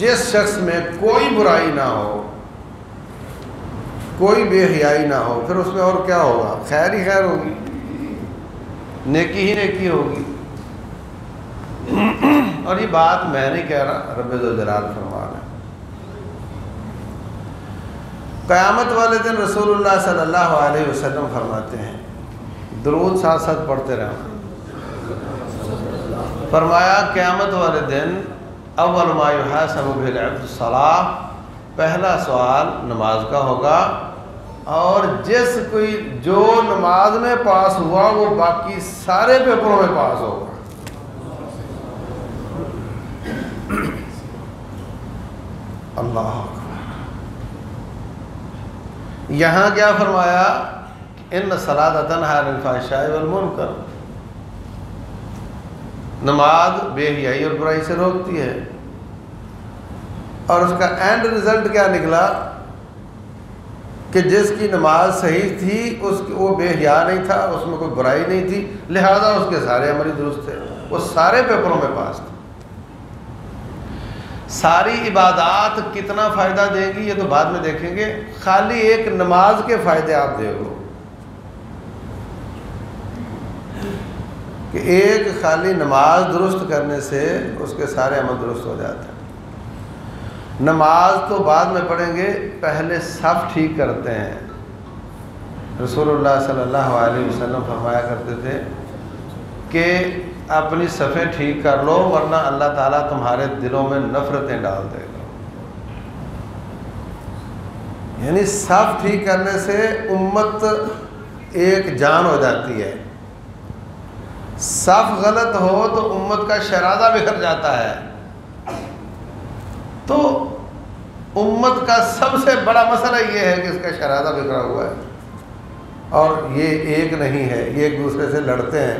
جس شخص میں کوئی برائی نہ ہو، کوئی بے حیائی نہ ہو، پھر اس میں اور کیا ہوگا؟ خیر ہی خیر ہوگی، نیکی ہی نیکی ہوگی۔ اور یہ بات میں نہیں کہہ رہا، رب ذوالجلال فرما رہا ہے۔ قیامت والے دن رسول اللہ صلی اللہ علیہ وسلم فرماتے ہیں، درود ساتھ ساتھ پڑھتے رہنا، فرمایا قیامت والے دن اول ما یحاسب به العبد الصلاۃ، پہلا سوال نماز کا ہوگا، اور جو نماز میں پاس ہوا وہ باقی سارے پیپروں میں پاس ہوگا۔ اللہ اکبر۔ یہاں کیا فرمایا؟ ان الصلاۃ تنہی عن الفحشاء والمنکر، نماز بے حیائی اور برائی سے روکتی ہے، اور اس کا اینڈ رزلٹ کیا نکلا کہ جس کی نماز صحیح تھی وہ بے حیا نہیں تھا، اس میں کوئی برائی نہیں تھی، لہذا اس کے سارے عمل درست تھے، وہ سارے پیپروں میں پاس تھے۔ ساری عبادات کتنا فائدہ دیں گی یہ تو بعد میں دیکھیں گے، خالی ایک نماز کے فائدے آپ دیکھ لو کہ ایک خالی نماز درست کرنے سے اس کے سارے عمل درست ہو جاتے ہیں۔ نماز تو بعد میں پڑھیں گے، پہلے صف ٹھیک کرتے ہیں۔ رسول اللہ صلی اللہ علیہ وسلم فرمایا کرتے تھے کہ اپنی صفیں ٹھیک کر لو ورنہ اللہ تعالیٰ تمہارے دلوں میں نفرتیں ڈال دے گا۔ یعنی صف ٹھیک کرنے سے امت ایک جان ہو جاتی ہے، صف غلط ہو تو امت کا شرادہ بکھر جاتا ہے۔ تو امت کا سب سے بڑا مسئلہ یہ ہے کہ اس کا شرادہ بکھرا ہوا ہے، اور یہ ایک نہیں ہے، یہ ایک دوسرے سے لڑتے ہیں،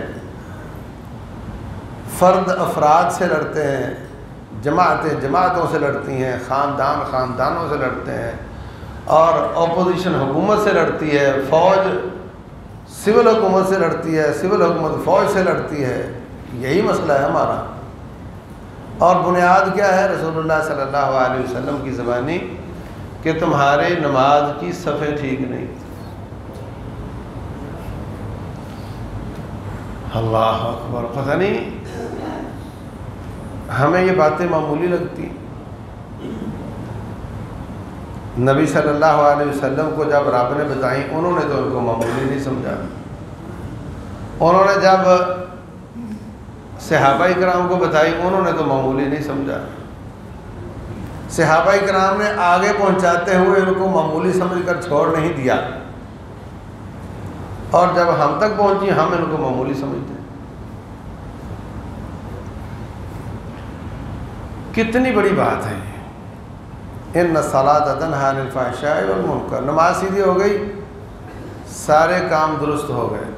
فرد افراد سے لڑتے ہیں، جماعتیں جماعتوں سے لڑتی ہیں، خاندان خاندانوں سے لڑتے ہیں، اور اپوزیشن حکومت سے لڑتی ہے، فوج سول حکومت سے لڑتی ہے، سول حکومت فوج سے لڑتی ہے۔ یہی مسئلہ ہے ہمارا، اور بنیاد کیا ہے؟ رسول اللہ صلی اللہ علیہ وسلم کی زبانی کہ تمہارے نماز کی صفیں ٹھیک نہیں۔ اللہ اکبر۔ پتہ نہیں ہمیں یہ باتیں معمولی لگتی، نبی صلی اللہ علیہ وسلم کو جب رب نے بتائیں انہوں نے تو ان کو معمولی نہیں سمجھا۔ انہوں نے جب صحابہ کرام کو بتائی انہوں نے تو معمولی نہیں سمجھا۔ صحابہ کرام نے آگے پہنچاتے ہوئے ان کو معمولی سمجھ کر چھوڑ نہیں دیا، اور جب ہم تک پہنچی ہم ان کو معمولی سمجھتے ہیں۔ کتنی بڑی بات ہے یہ۔ ان الصلاۃ تنہی عن الفحشاء والمنکر، نماز سیدھی ہو گئی، سارے کام درست ہو گئے۔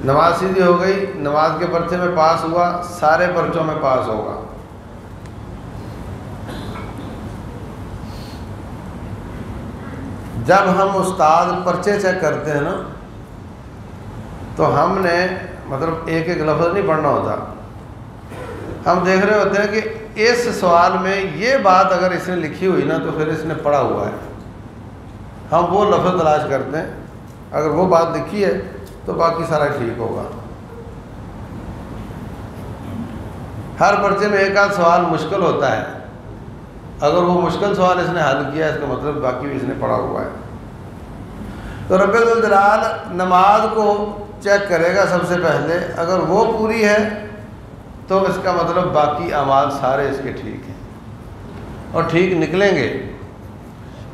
نماز سیدھی ہو گئی، نماز کے پرچے میں پاس ہوا، سارے پرچوں میں پاس ہوگا۔ جب ہم استاد پرچے چیک کرتے ہیں نا تو ہم نے مطلب ایک ایک لفظ نہیں پڑھنا ہوتا، ہم دیکھ رہے ہوتے ہیں کہ اس سوال میں یہ بات اگر اس نے لکھی ہوئی نا تو پھر اس نے پڑھا ہوا ہے، ہم وہ لفظ تلاش کرتے ہیں، اگر وہ بات لکھی ہے تو باقی سارا ٹھیک ہوگا۔ ہر پرچے میں ایک آدھ سوال مشکل ہوتا ہے، اگر وہ مشکل سوال اس نے حل کیا اس کا مطلب باقی بھی اس نے پڑھا ہوا ہے۔ تو رب ذوالجلال نماز کو چیک کرے گا سب سے پہلے، اگر وہ پوری ہے تو اس کا مطلب باقی اعمال سارے اس کے ٹھیک ہیں اور ٹھیک نکلیں گے۔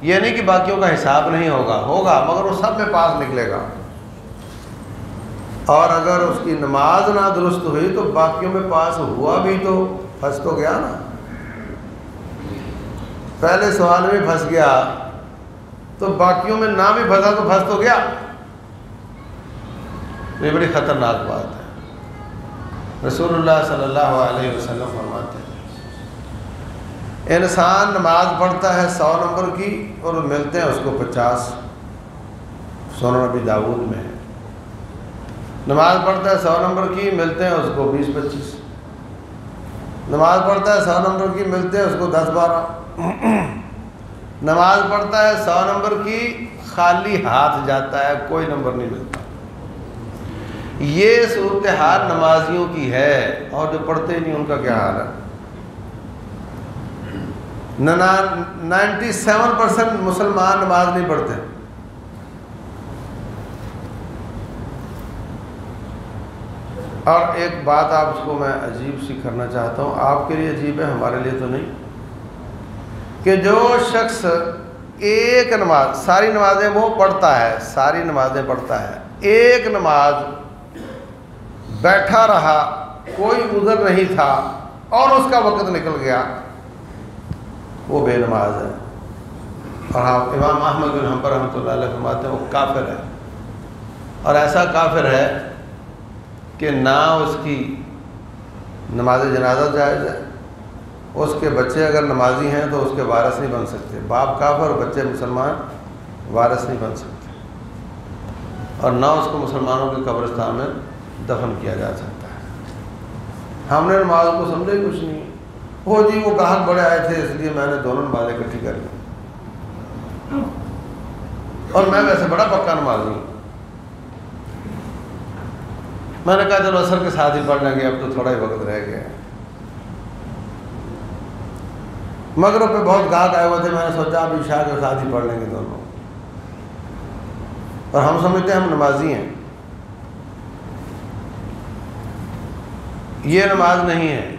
یہ نہیں کہ باقیوں کا حساب نہیں ہوگا مگر وہ سب میں پاس نکلے گا، اور اگر اس کی نماز نہ درست ہوئی تو باقیوں میں پاس ہوا بھی تو پھنس تو گیا نا، پہلے سوال میں پھنس گیا تو باقیوں میں نہ بھی پھنسا تو پھنس تو گیا۔ یہ بڑی خطرناک بات ہے۔ رسول اللہ صلی اللہ علیہ وسلم فرماتے ہیں انسان نماز پڑھتا ہے 100 نمبر کی اور ملتے ہیں اس کو 50۔ سنن نبی داؤد میں ہے، نماز پڑھتا ہے 100 نمبر کی، ملتے ہیں اس کو 20-25۔ نماز پڑھتا ہے 100 نمبر کی، ملتے ہیں اس کو 10-12۔ نماز پڑھتا ہے 100 نمبر کی، خالی ہاتھ جاتا ہے، کوئی نمبر نہیں ملتا۔ یہ صورتحال نمازیوں کی ہے، اور جو پڑھتے ہی نہیں ان کا کیا حال ہے؟ 97% مسلمان نماز نہیں پڑھتے۔ اور ایک بات آپ کو میں عجیب سی کرنا چاہتا ہوں، آپ کے لیے عجیب ہے، ہمارے لیے تو نہیں، کہ جو شخص ایک نماز، ساری نمازیں وہ پڑھتا ہے، ساری نمازیں پڑھتا ہے، ایک نماز بیٹھا رہا، کوئی عذر نہیں تھا اور اس کا وقت نکل گیا، وہ بے نماز ہے۔ اور امام احمد بن حنبل رحمۃ اللہ علیہ فرماتے ہیں وہ کافر ہے، اور ایسا کافر ہے کہ نہ اس کی نماز جنازہ جائز ہے، اس کے بچے اگر نمازی ہیں تو اس کے وارث نہیں بن سکتے، باپ کافر اور بچے مسلمان، وارث نہیں بن سکتے، اور نہ اس کو مسلمانوں کے قبرستان میں دفن کیا جا سکتا ہے۔ ہم نے نماز کو سمجھا ہی کچھ نہیں، وہ جی وہ گاہک بڑے آئے تھے اس لیے میں نے دونوں نمازیں اکٹھی کر لی، اور میں ویسے بڑا پکا نمازی ہوں، میں نے کہا چلو عصر کے ساتھ ہی پڑھ لیں گے، اب تو تھوڑا ہی وقت رہ گیا۔ مغرب پہ بہت گاہک آئے ہوئے تھے، میں نے سوچا اب عشاء کے ساتھ ہی پڑھ لیں گے دونوں، اور ہم سمجھتے ہیں ہم نمازی ہیں۔ یہ نماز نہیں ہے۔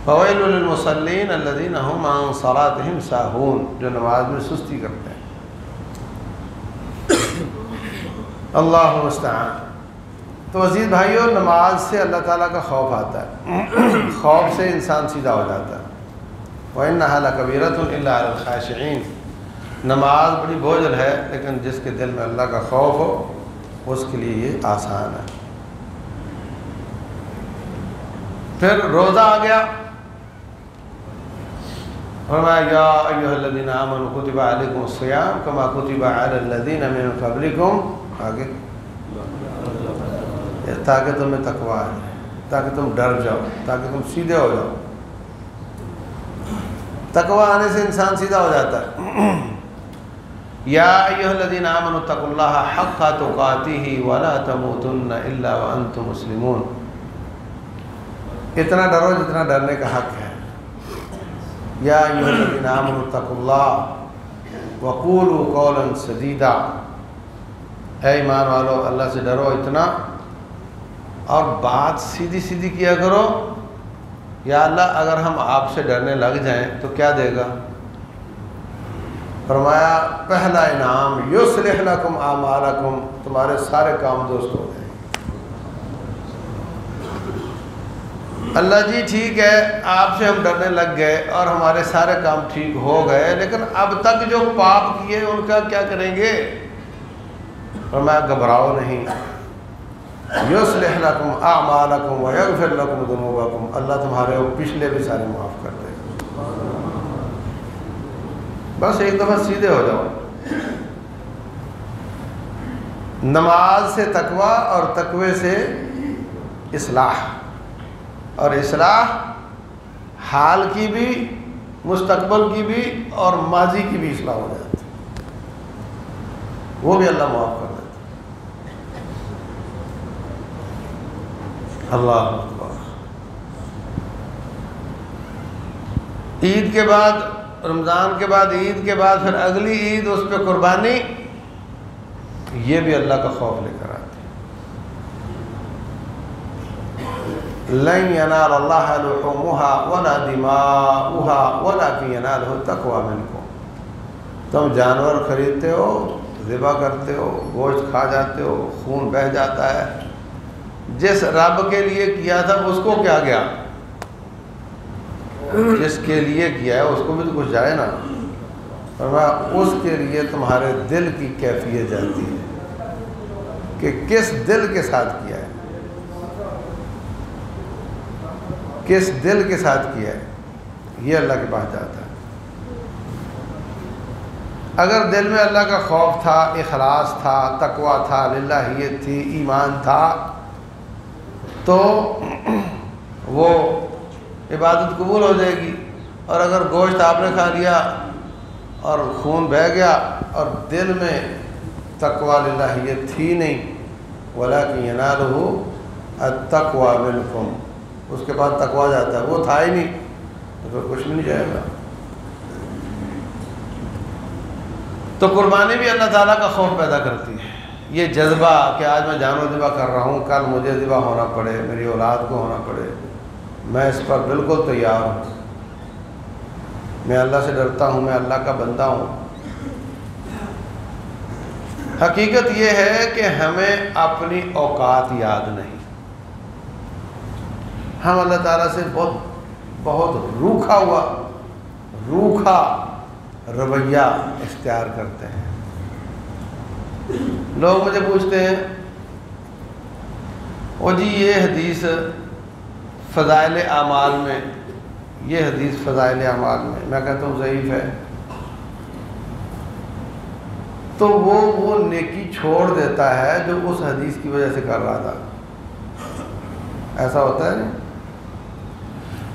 فویل للمصلین الذین هم عن صلاتهم ساہون، جو نماز میں سستی کرتے ہیں۔ اللہ المستعان۔ تو عزیز بھائیو، نماز سے اللہ تعالیٰ کا خوف آتا ہے، خوف سے انسان سیدھا ہو جاتا ہے۔ وَإِنَّهَا لَكَبِيرَةٌ إِلَّا عَلَى الْخَاشِعِينَ، نماز بڑی بوجھل ہے، لیکن جس کے دل میں اللہ کا خوف ہو اس کے لیے یہ آسان ہے۔ پھر روزہ آ گیا، فرمایا یا ایھا الذین آمنوا کتب علیکم الصیام کما کتب علی الذین من قبلکم، آگے تاکہ تمہیں تقویٰ ہے، تاکہ تم ڈر جاؤ، تاکہ تم سیدھے ہو جاؤ۔ تقویٰ آنے سے انسان سیدھا ہو جاتا ہے۔ یا ایھا الذین آمنوا اتقوا اللہ حق تقاتہ ولا تموتن الا وانتم مسلمون، اتنا ڈرو جتنا ڈرنے کا حق ہے۔ یا ایھا الذین آمنوا اتقوا اللہ وقولوا قولا سدیدا، اے ایمان والو اللہ سے ڈرو اتنا اور بات سیدھی سیدھی کیا کرو۔ یا اللہ اگر ہم آپ سے ڈرنے لگ جائیں تو کیا دے گا؟ فرمایا پہلا انعام یصلح لکم اعمالکم، تمہارے سارے کام درست ہو گئے۔ اللہ جی ٹھیک ہے آپ سے ہم ڈرنے لگ گئے اور ہمارے سارے کام ٹھیک ہو گئے، لیکن اب تک جو پاپ کیے ان کا کیا کریں گے؟ فرمایا گھبراؤ نہیں، یصلح لکم اعمالکم ویغفر لکم ذنوبکم، اللہ تمہارے پچھلے بھی سارے معاف کر دے گا۔ بس ایک دفعہ سیدھے ہو جاؤ۔ نماز سے تقویٰ اور تقوی سے اصلاح، اور اصلاح حال کی بھی، مستقبل کی بھی اور ماضی کی بھی اصلاح ہو جاتی ہے، وہ بھی اللہ معاف کر دیتا ہے۔ اللہ اکبر۔ عید کے بعد، رمضان کے بعد، عید کے بعد پھر اگلی عید، اس پہ قربانی، یہ بھی اللہ کا خوف لے کر آتی ہے۔ لن ینال اللہ لحومها ولا دماؤها ولکن ینالہ التقوی منکم، تم جانور خریدتے ہو، ذبح کرتے ہو، گوشت کھا جاتے ہو، خون بہہ جاتا ہے، جس رب کے لیے کیا تھا اس کو کیا گیا؟ جس کے لیے کیا ہے اس کو بھی تو کچھ جائے نا۔ فرمایا اس کے لیے تمہارے دل کی کیفیت جاتی ہے کہ کس دل کے ساتھ کیا ہے، کس دل کے ساتھ کیا ہے، یہ اللہ کے پاس جاتا ہے۔ اگر دل میں اللہ کا خوف تھا، اخلاص تھا، تقویٰ تھا، للہیت تھی، ایمان تھا، تو وہ عبادت قبول ہو جائے گی۔ اور اگر گوشت آپ نے کھا لیا اور خون بہہ گیا اور دل میں تقویٰ للہیت تھی نہیں، وَلَٰكِن يَنَالُهُ التَّقْوَىٰ مِنْكُمْ، اس کے بعد تقویٰ جاتا ہے، وہ تھا ہی نہیں تو پھر کچھ بھی نہیں جائے گا۔ تو قربانی بھی اللہ تعالیٰ کا خوف پیدا کرتی ہے، یہ جذبہ کہ آج میں جانور ذبح کر رہا ہوں، کل مجھے ذبح ہونا پڑے، میری اولاد کو ہونا پڑے، میں اس پر بالکل تیار ہوں، میں اللہ سے ڈرتا ہوں، میں اللہ کا بندہ ہوں۔ حقیقت یہ ہے کہ ہمیں اپنی اوقات یاد نہیں، ہم اللہ تعالیٰ سے بہت روکھا رویہ اختیار کرتے ہیں۔ لوگ مجھے پوچھتے ہیں او جی یہ حدیث فضائل اعمال میں، یہ حدیث فضائل اعمال میں کہتا ہوں ضعیف ہے، تو وہ نیکی چھوڑ دیتا ہے جو اس حدیث کی وجہ سے کر رہا تھا۔ ایسا ہوتا ہے،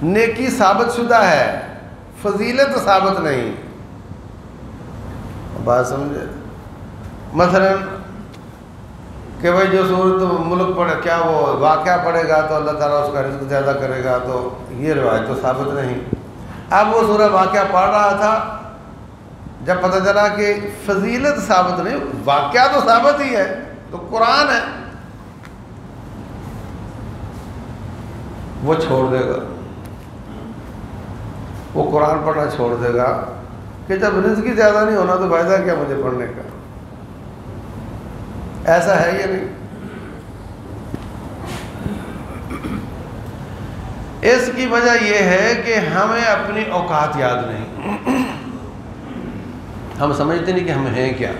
نیکی ثابت شدہ ہے، فضیلت ثابت نہیں۔ بات سمجھے؟ مثلا کہ بھائی جو سورۃ ملک پڑھے، کیا وہ واقعہ پڑھے گا تو اللہ تعالیٰ اس کا رزق زیادہ کرے گا، تو یہ روایت تو ثابت نہیں۔ اب وہ سورہ واقعہ پڑھ رہا تھا، جب پتہ چلا کہ فضیلت ثابت نہیں، واقعہ تو ثابت ہی ہے، تو قرآن ہے، وہ چھوڑ دے گا، وہ قرآن پڑھنا چھوڑ دے گا کہ جب رزق ہی زیادہ نہیں ہونا تو فائدہ کیا مجھے پڑھنے کا۔ ایسا ہے یا نہیں؟ اس کی وجہ یہ ہے کہ ہمیں اپنی اوقات یاد نہیں، ہم سمجھتے نہیں کہ ہم ہیں کیا۔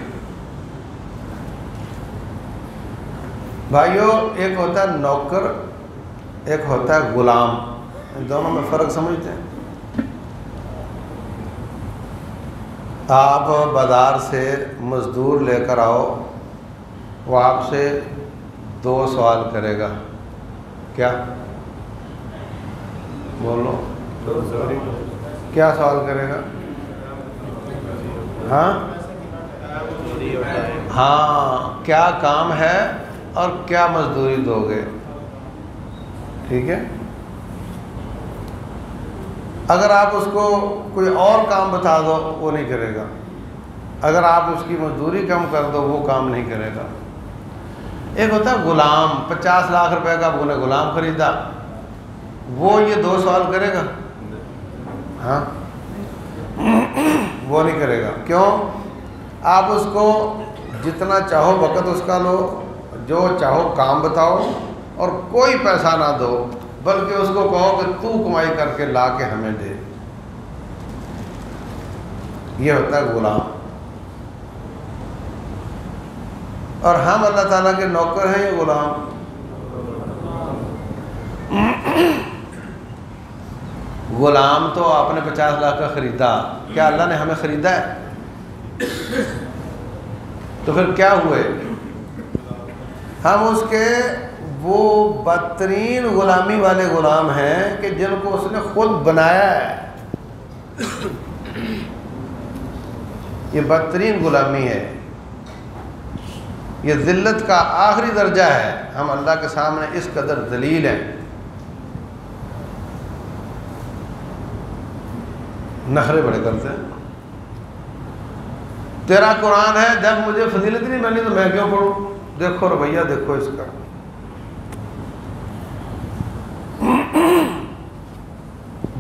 بھائیو، ایک ہوتا ہے نوکر، ایک ہوتا ہے غلام، ان دونوں میں فرق سمجھتے ہیں؟ آپ بازار سے مزدور لے کر آؤ، وہ آپ سے 2 سوال کرے گا، کیا بولو؟ کیا سوال کرے گا؟ ہاں، کیا کام ہے اور کیا مزدوری دو گے، ٹھیک ہے؟ اگر آپ اس کو کوئی اور کام بتا دو وہ نہیں کرے گا، اگر آپ اس کی مزدوری کم کر دو وہ کام نہیں کرے گا۔ ایک ہوتا ہے غلام، 50 لاکھ روپے کا آپ نے غلام خریدا، وہ یہ 2 سوال کرے گا؟ ہاں، وہ نہیں کرے گا۔ کیوں؟ آپ اس کو جتنا چاہو وقت اس کا لو، جو چاہو کام بتاؤ، اور کوئی پیسہ نہ دو، بلکہ اس کو کہو کہ تو کمائی کر کے لا کے ہمیں دے۔ یہ ہوتا ہے غلام۔ اور ہم اللہ تعالیٰ کے نوکر ہیں یا غلام؟ غلام تو آپ نے 50 لاکھ کا خریدا، کیا اللہ نے ہمیں خریدا ہے؟ تو پھر کیا ہوئے؟ ہم اس کے وہ بدترین غلامی والے غلام ہیں کہ جن کو اس نے خود بنایا ہے۔ یہ بدترین غلامی ہے، یہ ذلت کا آخری درجہ ہے۔ ہم اللہ کے سامنے اس قدر ذلیل ہیں، نخرے بڑے کرتے ہیں۔ تیرا قرآن ہے، جب مجھے فضیلت نہیں بنی تو میں کیوں پڑھوں؟ دیکھو رویہ، دیکھو اس کا۔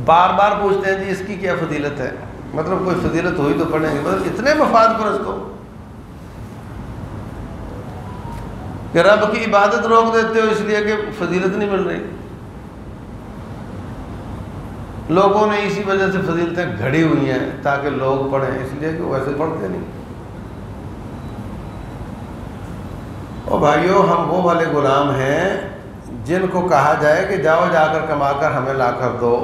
بار بار پوچھتے ہیں جی اس کی کیا فضیلت ہے، مطلب کوئی فضیلت ہوئی تو پڑھیں گے، مطلب اتنے مفاد پرست ہو کہ رب کی عبادت روک دیتے ہو اس لیے کہ فضیلت نہیں مل رہی۔ لوگوں نے اسی وجہ سے فضیلتیں گھڑی ہوئی ہیں تاکہ لوگ پڑھیں، اس لیے کہ ویسے پڑھتے نہیں۔ اور بھائیو، ہم وہ والے غلام ہیں جن کو کہا جائے کہ جاؤ جا کر کما کر ہمیں لا کر دو،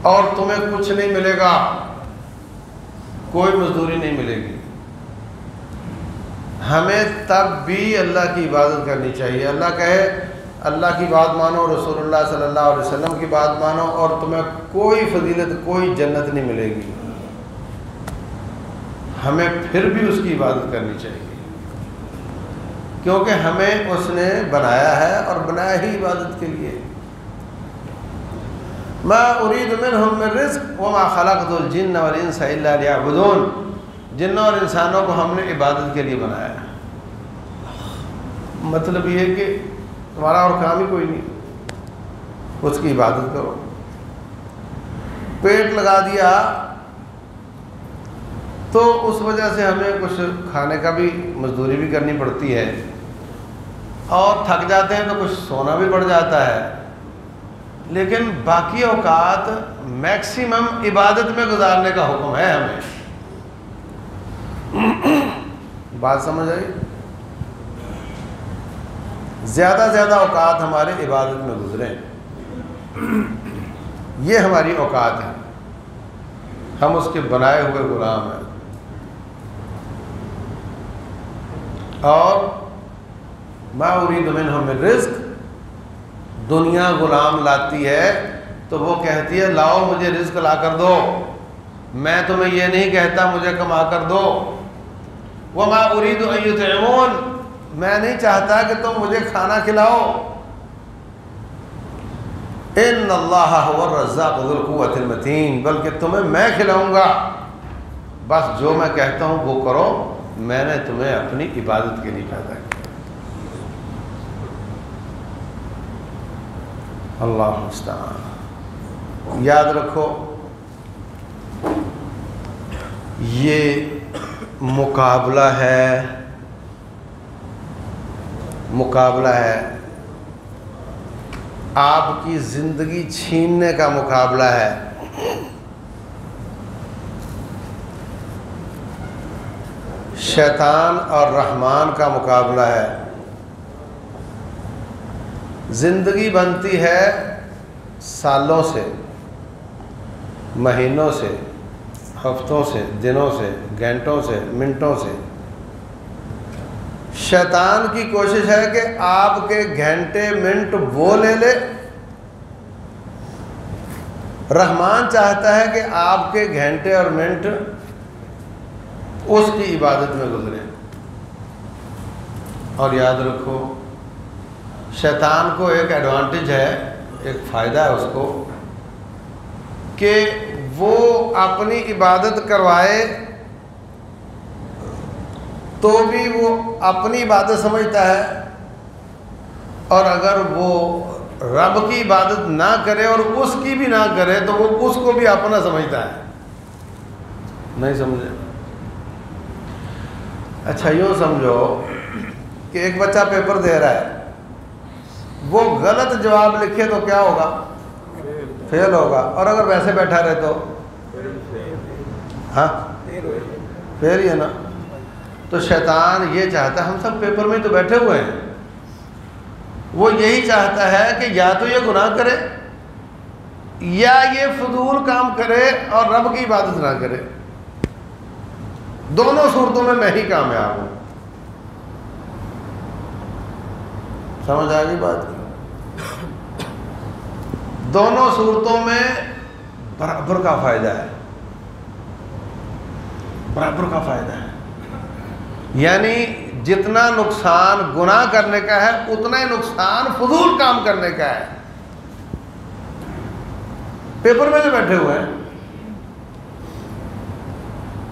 اور تمہیں کچھ نہیں ملے گا، کوئی مزدوری نہیں ملے گی۔ ہمیں تب بھی اللہ کی عبادت کرنی چاہیے۔ اللہ کہے اللہ کی بات مانو، رسول اللہ صلی اللہ علیہ وسلم کی بات مانو، اور تمہیں کوئی فضیلت، کوئی جنت نہیں ملے گی۔ ہمیں پھر بھی اس کی عبادت کرنی چاہیے، کیونکہ ہمیں اس نے بنایا ہے اور بنایا ہی عبادت کے لیے۔ ما اريد منهم من رزق وما خلقت الجن والانس الا ليعبدون۔ جنوں اور انسانوں کو ہم نے عبادت کے لیے بنایا ہے۔ مطلب یہ ہے کہ تمہارا اور کام ہی کوئی نہیں، اس کی عبادت کرو۔ پیٹ لگا دیا تو اس وجہ سے ہمیں کچھ کھانے کا بھی مزدوری بھی کرنی پڑتی ہے، اور تھک جاتے ہیں تو کچھ سونا بھی پڑ جاتا ہے، لیکن باقی اوقات میکسیمم عبادت میں گزارنے کا حکم ہے ہمیں۔ بات سمجھ آئی؟ زیادہ زیادہ اوقات ہمارے عبادت میں گزریں، یہ ہماری اوقات ہے، ہم اس کے بنائے ہوئے غلام ہیں۔ اور ما اريد منهم من رزق، دنیا غلام لاتی ہے تو وہ کہتی ہے لاؤ مجھے رزق لا کر دو، میں تمہیں یہ نہیں کہتا مجھے کما کر دو۔ وما اريد ان يطعمون، میں نہیں چاہتا کہ تم مجھے کھانا کھلاؤ۔ ان اللہ هو الرزاق ذو القوة المتین، بلکہ تمہیں میں کھلاؤں گا، بس جو میں کہتا ہوں وہ کرو، میں نے تمہیں اپنی عبادت کے لیے پیدا کیا۔ اللہ مستعان۔ یاد رکھو یہ مقابلہ ہے، مقابلہ ہے، آپ کی زندگی چھیننے کا مقابلہ ہے۔ شیطان اور رحمان کا مقابلہ ہے۔ زندگی بنتی ہے سالوں سے، مہینوں سے، ہفتوں سے، دنوں سے، گھنٹوں سے، منٹوں سے۔ شیطان کی کوشش ہے کہ آپ کے گھنٹے منٹ وہ لے لے، رحمان چاہتا ہے کہ آپ کے گھنٹے اور منٹ اس کی عبادت میں گزرے۔ اور یاد رکھو شیطان کو ایک ایڈوانٹیج ہے، ایک فائدہ ہے اس کو، کہ وہ اپنی عبادت کروائے تو بھی وہ اپنی عبادت سمجھتا ہے، اور اگر وہ رب کی عبادت نہ کرے اور اس کی بھی نہ کرے تو وہ اس کو بھی اپنا سمجھتا ہے۔ نہیں سمجھے؟ اچھا یوں سمجھو کہ ایک بچہ پیپر دے رہا ہے، وہ غلط جواب لکھے تو کیا ہوگا؟ فیل ہوگا، اور اگر ویسے بیٹھا رہے تو ہاں فیل ہی ہے نا۔ تو شیطان یہ چاہتا ہے، ہم سب پیپر میں تو بیٹھے ہوئے ہیں، وہ یہی چاہتا ہے کہ یا تو یہ گناہ کرے یا یہ فضول کام کرے اور رب کی عبادت نہ کرے، دونوں صورتوں میں میں ہی کامیاب ہوں۔ سمجھ آ گئی بات؟ دونوں صورتوں میں برابر کا فائدہ ہے، برابر کا فائدہ ہے۔ یعنی جتنا نقصان گناہ کرنے کا ہے اتنا ہی نقصان فضول کام کرنے کا ہے۔ پیپر میں جو بیٹھے ہوئے ہیں،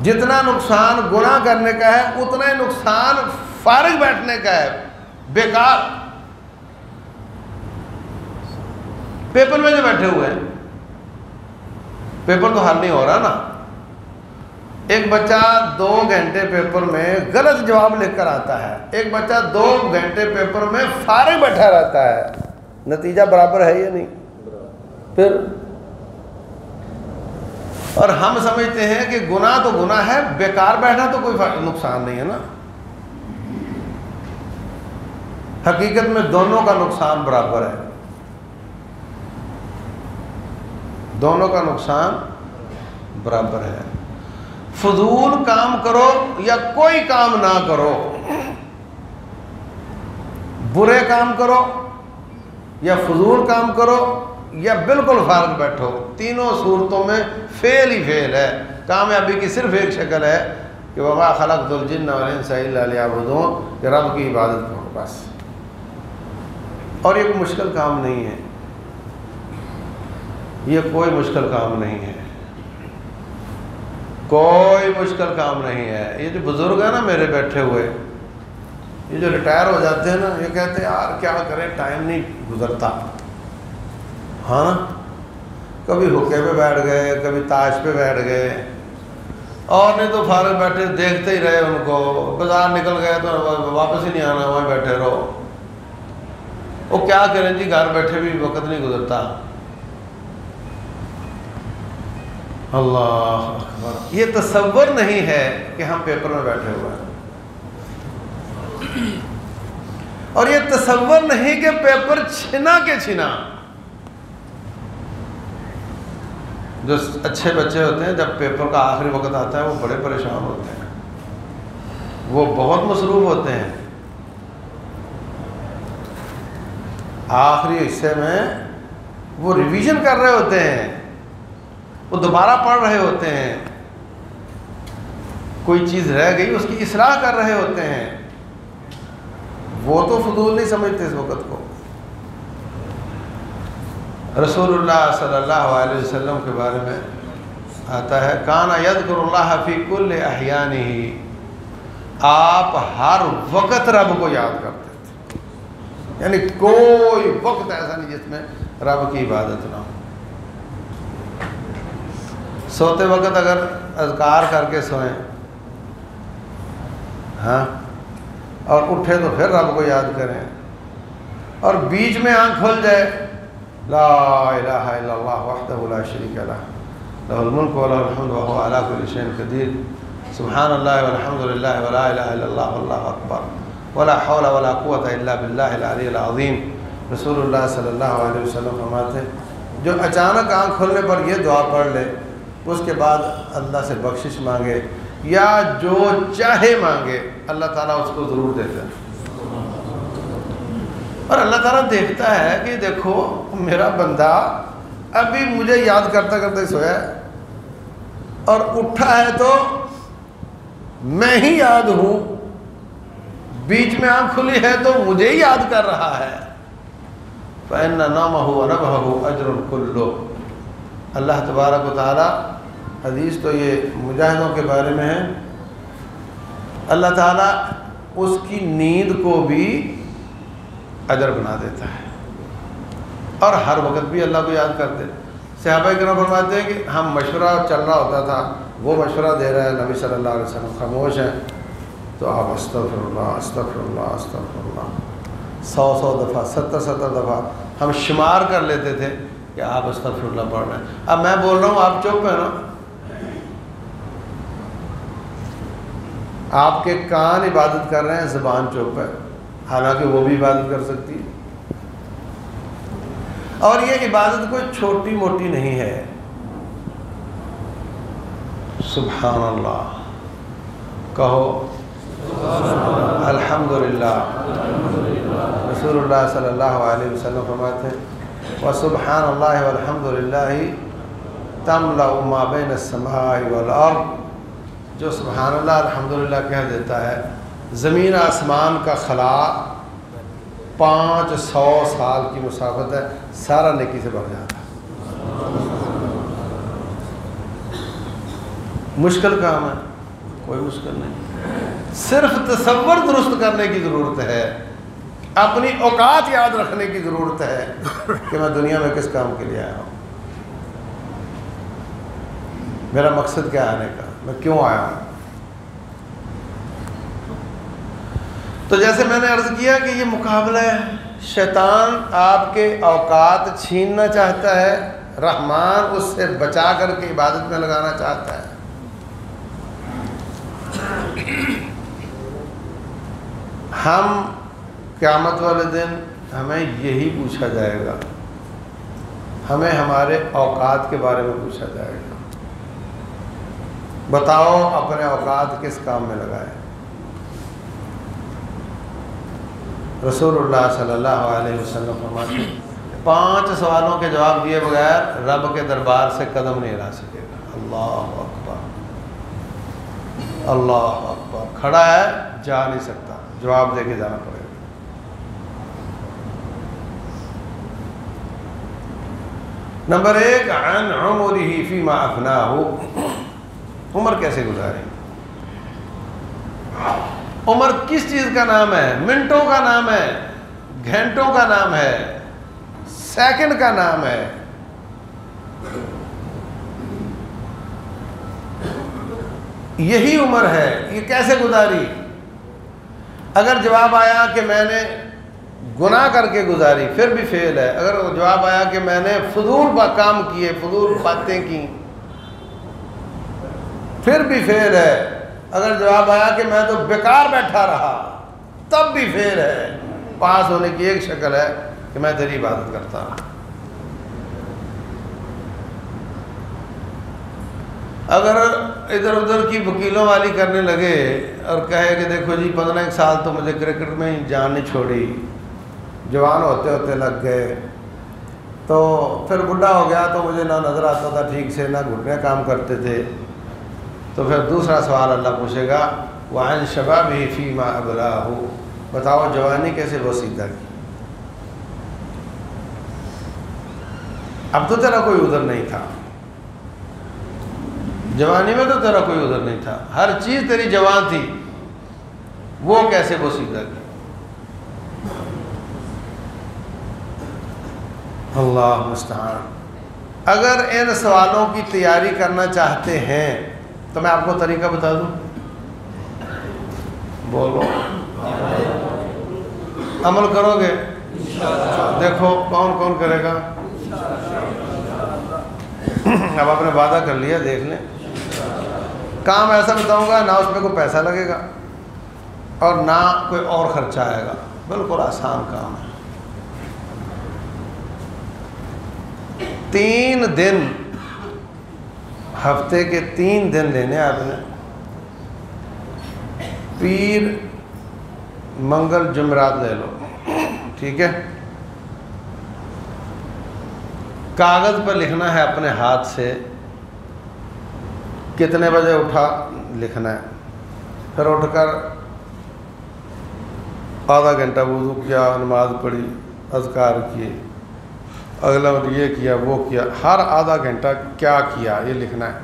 جتنا نقصان گناہ کرنے کا ہے اتنا ہی نقصان فارغ بیٹھنے کا ہے، بیکار۔ پیپر میں جو بیٹھے ہوئے ہیں، پیپر تو حل نہیں ہو رہا نا۔ ایک بچہ 2 گھنٹے پیپر میں غلط جواب لکھ کر آتا ہے، ایک بچہ 2 گھنٹے پیپر میں فارغ بیٹھا رہتا ہے، نتیجہ برابر ہے یا نہیں؟ پھر اور ہم سمجھتے ہیں کہ گناہ تو گناہ ہے، بیکار بیٹھنا تو کوئی نقصان نہیں ہے نا۔ حقیقت میں دونوں کا نقصان برابر ہے، دونوں کا نقصان برابر ہے۔ فضول کام کرو یا کوئی کام نہ کرو، برے کام کرو یا فضول کام کرو یا بالکل فارغ بیٹھو، تینوں صورتوں میں فعل ہی فعل ہے۔ کامیابی کی صرف ایک شکل ہے کہ وما خلقت الجن والانس الا لیعبدون، کہ رب کی عبادت کرو بس۔ اور یہ کوئی مشکل کام نہیں ہے، یہ کوئی مشکل کام نہیں ہے، کوئی مشکل کام نہیں ہے۔ یہ جو بزرگ ہیں نا میرے بیٹھے ہوئے، یہ جو ریٹائر ہو جاتے ہیں نا، یہ کہتے ہیں یار کیا کریں، ٹائم نہیں گزرتا۔ ہاں، کبھی حقے پہ بیٹھ گئے، کبھی تاش پہ بیٹھ گئے، اور نہیں تو فارغ بیٹھے دیکھتے ہی رہے ان کو، بازار نکل گئے تو واپس ہی نہیں آنا، وہیں بیٹھے رہو۔ وہ کیا کریں جی، گھر بیٹھے بھی وقت نہیں گزرتا۔ اللہ اکبر، یہ تصور نہیں ہے کہ ہم پیپر میں بیٹھے ہوئے ہیں، اور یہ تصور نہیں کہ پیپر چھنا کے چھنا۔ جو اچھے بچے ہوتے ہیں جب پیپر کا آخری وقت آتا ہے وہ بڑے پریشان ہوتے ہیں، وہ بہت مصروف ہوتے ہیں، آخری حصے میں وہ ریویژن کر رہے ہوتے ہیں، وہ دوبارہ پڑھ رہے ہوتے ہیں، کوئی چیز رہ گئی اس کی اصلاح کر رہے ہوتے ہیں۔ وہ تو فضول نہیں سمجھتے اس وقت کو۔ رسول اللہ صلی اللہ علیہ وسلم کے بارے میں آتا ہے کان یذکر اللہ فی کل احیانہ، آپ ہر وقت رب کو یاد کرتے تھے، یعنی کوئی وقت ایسا نہیں جس میں رب کی عبادت نہ ہو۔ سوتے وقت اگر اذکار کر کے سوئیں، ہاں، اور اٹھے تو پھر رب کو یاد کریں، اور بیچ میں آنکھ کھل جائے، لا الہ الا اللہ وحدہ لا شریک لہ لہ الملک و لہ الحمد وہو علی کل شیء قدیر، سبحان اللہ والحمد للہ ولا الہ الا اللہ واللہ اکبر ولا حول ولا قوة الا باللہ العلی العظیم۔ رسول اللہ صلی اللہ علیہ وسلم فرماتے ہیں جو اچانک آنکھ کھلنے پر یہ دعا پڑھ لے، اس کے بعد اللہ سے بخشش مانگے یا جو چاہے مانگے، اللہ تعالیٰ اس کو ضرور دیتا ہے۔ اور اللہ تعالیٰ دیکھتا ہے کہ دیکھو میرا بندہ ابھی مجھے یاد کرتا کرتا ہی سویا ہے، اور اٹھا ہے تو میں ہی یاد ہوں، بیچ میں آنکھ کھلی ہے تو مجھے ہی یاد کر رہا ہے۔ فَإِنَّ نَوْمَهُ وَنَبْهَهُ أَجْرٌ كُلُّهُ۔ اللہ تبارک و تعالیٰ، حدیث تو یہ مجاہدوں کے بارے میں ہے، اللہ تعالیٰ اس کی نیند کو بھی اجر بنا دیتا ہے، اور ہر وقت بھی اللہ کو یاد کرتے۔ صحابہ کرام فرماتے ہیں کہ ہم مشورہ چل رہا ہوتا تھا، وہ مشورہ دے رہا ہے، نبی صلی اللہ علیہ وسلم خاموش ہیں، تو آپ استغفر اللہ استغفر اللہ استغفر اللہ 100 دفعہ 70 دفعہ ہم شمار کر لیتے تھے کہ آپ استغفر اللہ پڑھ رہے ہیں۔ اب میں بول رہا ہوں، آپ چپ ہیں نا، آپ کے کان عبادت کر رہے ہیں، زبان چپ ہے، حالانکہ وہ بھی عبادت کر سکتی ہے۔ اور یہ عبادت کوئی چھوٹی موٹی نہیں ہے۔ سبحان اللہ کہو، الحمدللہ۔ رسول اللہ صلی اللہ علیہ وسلم فرماتے ہیں وَسُبْحَانَ اللَّهِ وَالْحَمْدُ لِلَّهِ تَمْلَأُ مَا بَيْنَ السَّمَاءِ وَالْأَرْضِ، جو سبحان اللہ الحمدللہ کہہ دیتا ہے، زمین آسمان کا خلا 500 سال کی مسافت ہے، سارا نیکی سے بھر جاتا ہے۔ مشکل کام ہے؟ کوئی مشکل نہیں، صرف تصور درست کرنے کی ضرورت ہے، اپنی اوقات یاد رکھنے کی ضرورت ہے کہ میں دنیا میں کس کام کے لیے آیا ہوں، میرا مقصد کیا آنے کا، میں کیوں آیا ہوں۔ تو جیسے میں نے عرض کیا کہ یہ مقابلہ ہے، شیطان آپ کے اوقات چھیننا چاہتا ہے، رحمان اس سے بچا کر کے عبادت میں لگانا چاہتا ہے۔ ہم قیامت والے دن ہمیں یہی پوچھا جائے گا، ہمیں ہمارے اوقات کے بارے میں پوچھا جائے گا، بتاؤ اپنے اوقات کس کام میں لگائے۔ رسول اللہ صلی اللہ علیہ وسلم فرماتے ہیں 5 سوالوں کے جواب دیے بغیر رب کے دربار سے قدم نہیں ہلا سکے گا۔ اللہ اکبر، اللہ اکبر، کھڑا ہے جا نہیں سکتا، جواب دے کے جانا پڑے گا۔ نمبر 1 عن عمرہ فیما افناہ، عمر کیسے گزاری؟ عمر کس چیز کا نام ہے؟ منٹوں کا نام ہے، گھنٹوں کا نام ہے، سیکنڈ کا نام ہے۔ یہی عمر ہے، یہ کیسے گزاری؟ اگر جواب آیا کہ میں نے گناہ کر کے گزاری پھر بھی فیل ہے، اگر جواب آیا کہ میں نے فضول کام کیے، فضول باتیں کی پھر بھی فیل ہے، اگر جواب آیا کہ میں تو بیکار بیٹھا رہا تب بھی فیل ہے۔ پاس ہونے کی ایک شکل ہے کہ میں تیری عبادت کرتا ہوں۔ اگر ادھر ادھر کی وکیلوں والی کرنے لگے اور کہے کہ دیکھو جی 15 سال تو مجھے کرکٹ میں ہی جان نہیں چھوڑی، جوان ہوتے ہوتے لگ گئے، تو پھر بڈھا ہو گیا تو مجھے نہ نظر آتا تھا ٹھیک سے، نہ گھٹنے کام کرتے تھے، تو پھر دوسرا سوال اللہ پوچھے گا وَعَنْ شَبَابِهِ فِيمَا أَبْلَاهُ، بتاؤ جوانی کیسے وسیدہ کی؟ اب تو تیرا کوئی عذر نہیں تھا، جوانی میں تو تیرا کوئی عذر نہیں تھا، ہر چیز تیری جوان تھی، وہ کیسے وسیدہ کی؟ اللہ مستعان۔ اگر ان سوالوں کی تیاری کرنا چاہتے ہیں تو میں آپ کو طریقہ بتا دوں، بولو عمل کرو گے؟ دیکھو کون کون کرے گا؟ اب آپ نے وعدہ کر لیا، دیکھ لیں۔ کام ایسا بتاؤں گا نہ اس میں کوئی پیسہ لگے گا اور نہ کوئی اور خرچہ آئے گا، بالکل آسان کام ہے۔ 3 دن، ہفتے کے 3 دن لینے آپ نے، پیر منگل جمعرات لے لو، ٹھیک ہے؟ کاغذ پر لکھنا ہے اپنے ہاتھ سے، کتنے بجے اٹھا لکھنا ہے، پھر اٹھ کر آدھا گھنٹہ وضو کیا، نماز پڑھی، اذکار کیے، اگلا یہ کیا وہ کیا، ہر آدھا گھنٹہ کیا کیا یہ لکھنا ہے،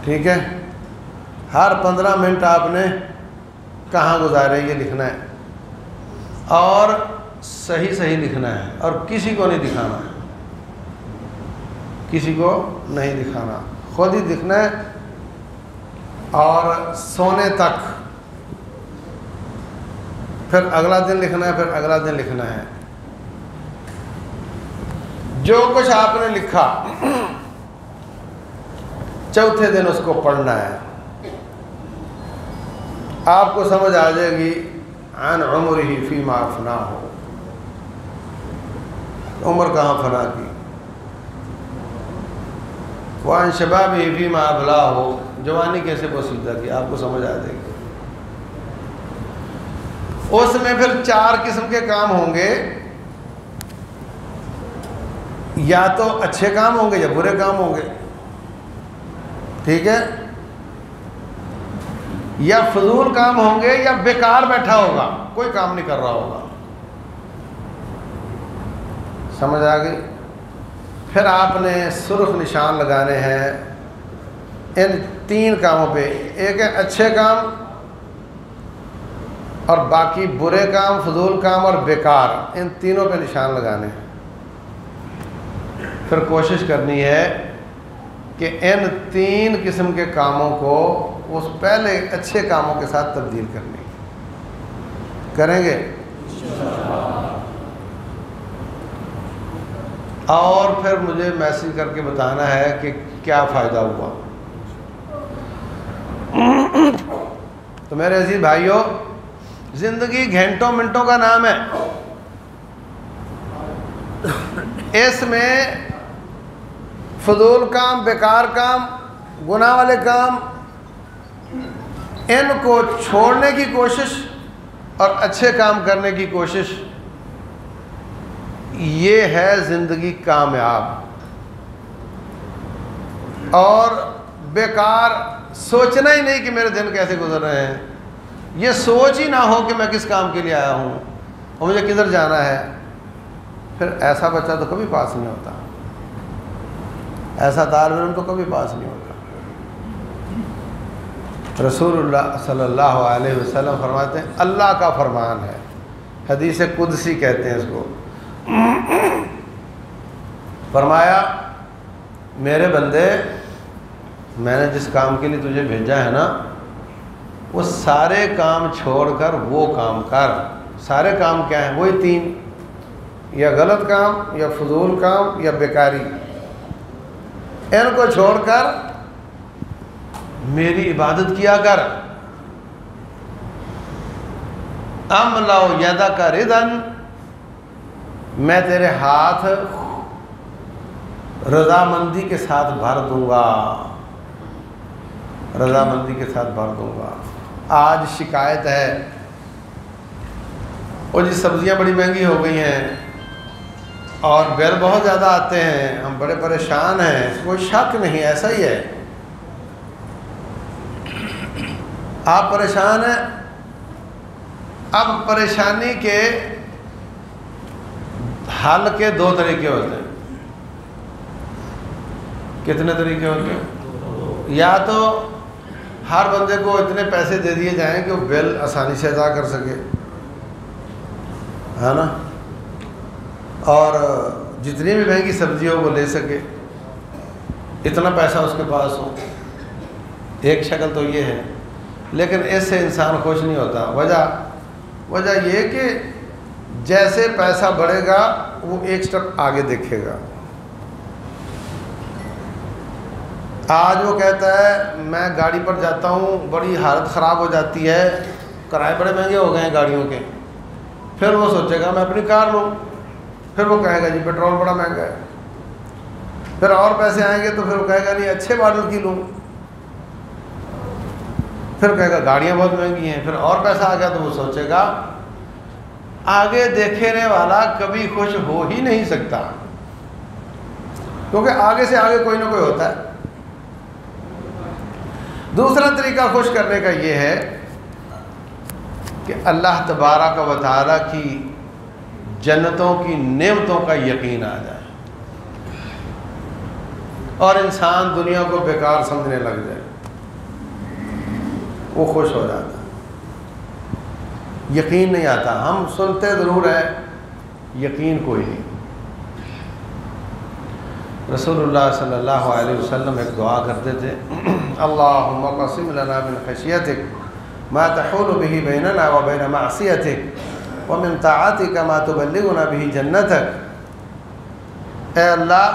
ٹھیک ہے؟ ہر 15 منٹ آپ نے کہاں گزارے یہ لکھنا ہے، اور صحیح صحیح لکھنا ہے، اور کسی کو نہیں دکھانا ہے، کسی کو نہیں دکھانا، خود ہی لکھنا ہے، اور سونے تک، پھر اگلا دن لکھنا ہے، پھر اگلا دن لکھنا ہے۔ جو کچھ آپ نے لکھا چوتھے دن اس کو پڑھنا ہے، آپ کو سمجھ آ جائے گی عن عمرہ فیما افناہ، عمر کہاں فنا کی، وعن شبابہ فیما ابلاہ، جوانی کیسے وسیدہ کی، آپ کو سمجھ آ جائے گی۔ اس میں پھر 4 قسم کے کام ہوں گے، یا تو اچھے کام ہوں گے یا برے کام ہوں گے، ٹھیک ہے؟ یا فضول کام ہوں گے یا بیکار بیٹھا ہوگا، کوئی کام نہیں کر رہا ہوگا، سمجھ آ گئی؟ پھر آپ نے سرخ نشان لگانے ہیں ان 3 کاموں پہ، ایک ہے اچھے کام، اور باقی برے کام، فضول کام اور بیکار، ان تینوں پہ نشان لگانے ہیں۔ پھر کوشش کرنی ہے کہ ان 3 قسم کے کاموں کو اس پہلے اچھے کاموں کے ساتھ تبدیل کرنی، کریں گے؟ اور پھر مجھے میسج کر کے بتانا ہے کہ کیا فائدہ ہوا۔ تو میرے عزیز بھائیوں، زندگی گھنٹوں منٹوں کا نام ہے، اس میں فضول کام، بیکار کام، گناہ والے کام، ان کو چھوڑنے کی کوشش اور اچھے کام کرنے کی کوشش، یہ ہے زندگی کامیاب. اور بیکار سوچنا ہی نہیں کہ میرے دن کیسے گزر رہے ہیں، یہ سوچ ہی نہ ہو کہ میں کس کام کے لیے آیا ہوں اور مجھے کدھر جانا ہے. پھر ایسا بچہ تو کبھی پاس نہیں ہوتا، ایسا طالب علم تو کبھی پاس نہیں ہوتا. رسول اللہ صلی اللہ علیہ وسلم فرماتے ہیں اللہ کا فرمان ہے، حدیث قدسی کہتے ہیں اس کو. فرمایا میرے بندے، میں نے جس کام کے لیے تجھے بھیجا ہے نا، وہ سارے کام چھوڑ کر وہ کام کر. سارے کام کیا ہیں؟ وہی 3، یا غلط کام، یا فضول کام، یا بیکاری. ان کو چھوڑ کر میری عبادت کیا کر. املأ یدک رضا، میں تیرے ہاتھ رضامندی کے ساتھ بھر دوں گا، رضامندی کے ساتھ بھر دوں گا. آج شکایت ہے وہ جی سبزیاں بڑی مہنگی ہو گئی ہیں اور بل بہت زیادہ آتے ہیں، ہم بڑے پریشان ہیں. کوئی شک نہیں، ایسا ہی ہے. آپ پریشان ہیں. اب پریشانی کے حل کے 2 طریقے ہوتے ہیں. کتنے طریقے ہوتے ہیں؟ یا تو ہر بندے کو اتنے پیسے دے دیے جائیں کہ وہ بل آسانی سے ادا کر سکے، ہے نا، اور جتنی بھی مہنگی سبزی ہو وہ لے سکے، اتنا پیسہ اس کے پاس ہو. ایک شکل تو یہ ہے. لیکن اس سے انسان خوش نہیں ہوتا. وجہ یہ کہ جیسے پیسہ بڑھے گا وہ ایک سٹیپ آگے دیکھے گا. آج وہ کہتا ہے میں گاڑی پر جاتا ہوں، بڑی حالت خراب ہو جاتی ہے، کرائے بڑے مہنگے ہو گئے ہیں گاڑیوں کے. پھر وہ سوچے گا میں اپنی کار لوں. پھر وہ کہے گا جی پیٹرول بڑا مہنگا ہے. پھر اور پیسے آئیں گے تو پھر وہ کہے گا نہیں اچھے ماڈل کی لوں. پھر کہے گا گاڑیاں بہت مہنگی ہیں. پھر اور پیسہ آ گیا تو وہ سوچے گا. آگے دیکھنے والا کبھی خوش ہو ہی نہیں سکتا، کیونکہ آگے سے آگے کوئی نہ کوئی ہوتا ہے. دوسرا طریقہ خوش کرنے کا یہ ہے کہ اللہ تبارک و تعالیٰ کی جنتوں کی نعمتوں کا یقین آ جائے اور انسان دنیا کو بیکار سمجھنے لگ جائے، وہ خوش ہو جاتا. یقین نہیں آتا. ہم سنتے ضرور ہیں، یقین کوئی نہیں. رسول اللہ صلی اللہ علیہ وسلم ایک دعا کرتے تھے، اللہم قسم لنا من خشیتک ما تحول به بیننا وبین معصیتک ومن طاعتک ما تبلغنا به جنتک. اے اللہ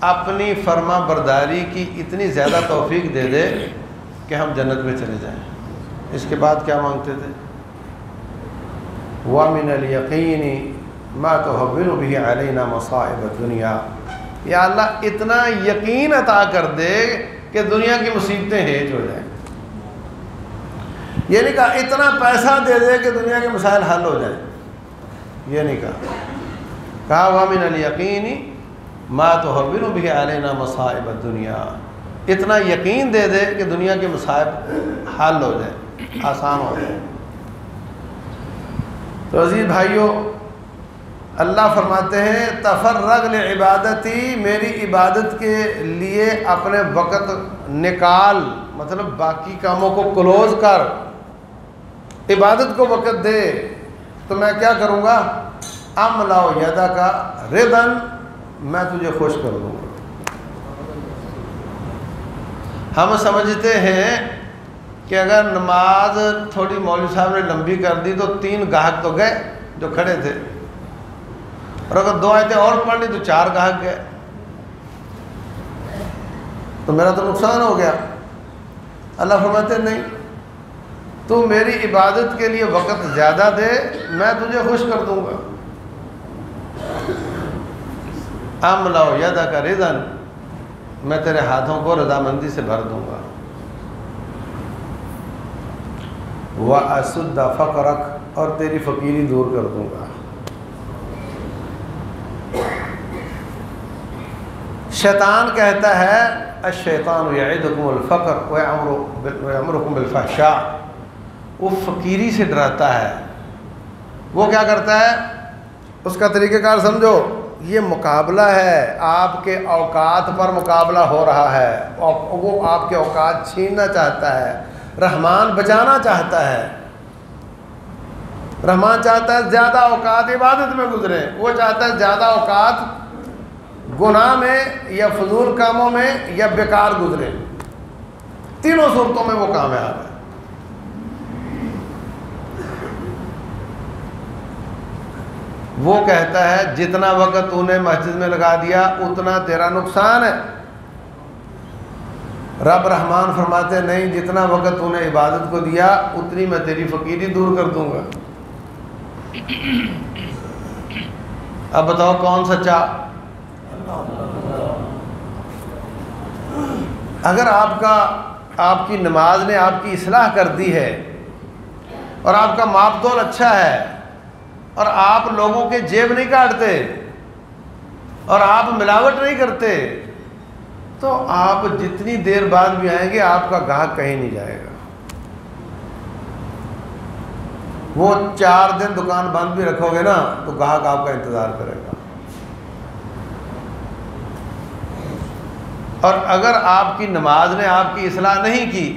اپنی فرما برداری کی اتنی زیادہ توفیق دے دے کہ ہم جنت میں چلے جائیں. اس کے بعد کیا مانگتے تھے؟ وَمِنَ الْيَقِينِ مَا تُحَوِّنُ بِهِ عَلَيْنَا مَصَائِبَ الدُّنْيَا. یا اللہ اتنا یقین عطا کر دے کہ دنیا کی مصیبتیں ہیج ہو جائیں. یہ نہیں کہا اتنا پیسہ دے دے کہ دنیا کے مسائل حل ہو جائیں، یہ نہیں کہا وَمِنَ الْيَقِينِ مَا تُحَوِّنُ بِهِ عَلَيْنَا مَصَائِبَ الدُّنْيا. اتنا یقین دے دے کہ دنیا کے مصائب حل ہو جائیں، آسان ہو جائیں. تو عزیز بھائیوں، اللہ فرماتے ہیں تفرغ لعبادتی، میری عبادت کے لیے اپنے وقت نکال، مطلب باقی کاموں کو کلوز کر، عبادت کو وقت دے. تو میں کیا کروں گا؟ املأ یدک رضا، میں تجھے خوش کر دوں گا. ہم سمجھتے ہیں کہ اگر نماز تھوڑی مولوی صاحب نے لمبی کر دی تو 3 گاہک تو گئے جو کھڑے تھے، اور اگر 2 آیتیں اور پڑھ لی تو 4 گاہک گئے، تو میرا تو نقصان ہو گیا. اللہ فرماتے نہیں، تو میری عبادت کے لیے وقت زیادہ دے، میں تجھے خوش کر دوں گا. املأ یدک رضا، میں تیرے ہاتھوں کو رضامندی سے بھر دوں گا. وَأَسُدَّ فَقْرَكَ، اور تیری فقیری دور کر دوں گا. شیطان کہتا ہے الشیطان یعدکم الفقر ویأمرکم بالفحشاء، وہ فقیری سے ڈراتا ہے۔ وہ کیا کرتا ہے؟ اس کا طریقہ کار سمجھو، یہ مقابلہ ہے، آپ کے اوقات پر مقابلہ ہو رہا ہے، وہ آپ کے اوقات چھیننا چاہتا ہے۔ رحمان بچانا چاہتا ہے، رحمان چاہتا ہے زیادہ اوقات عبادت میں گزریں، وہ چاہتا ہے زیادہ اوقات گناہ میں یا فضول کاموں میں یا بیکار گزریں۔ تینوں صورتوں میں وہ کامیاب ہے۔ وہ کہتا ہے جتنا وقت تو نے مسجد میں لگا دیا اتنا تیرا نقصان ہے۔ رب رحمان فرماتے نہیں، جتنا وقت تو نے عبادت کو دیا اتنی میں تیری فقیری دور کر دوں گا۔ اب بتاؤ کون سچا؟ اگر آپ کی نماز نے آپ کی اصلاح کر دی ہے اور آپ کا ماپ تول اچھا ہے اور آپ لوگوں کے جیب نہیں کاٹتے اور آپ ملاوٹ نہیں کرتے، تو آپ جتنی دیر بعد بھی آئیں گے آپ کا گاہک کہیں نہیں جائے گا۔ وہ 4 دن دکان بند بھی رکھو گے نا تو گاہک آپ کا انتظار کرے گا۔ اور اگر آپ کی نماز نے آپ کی اصلاح نہیں کی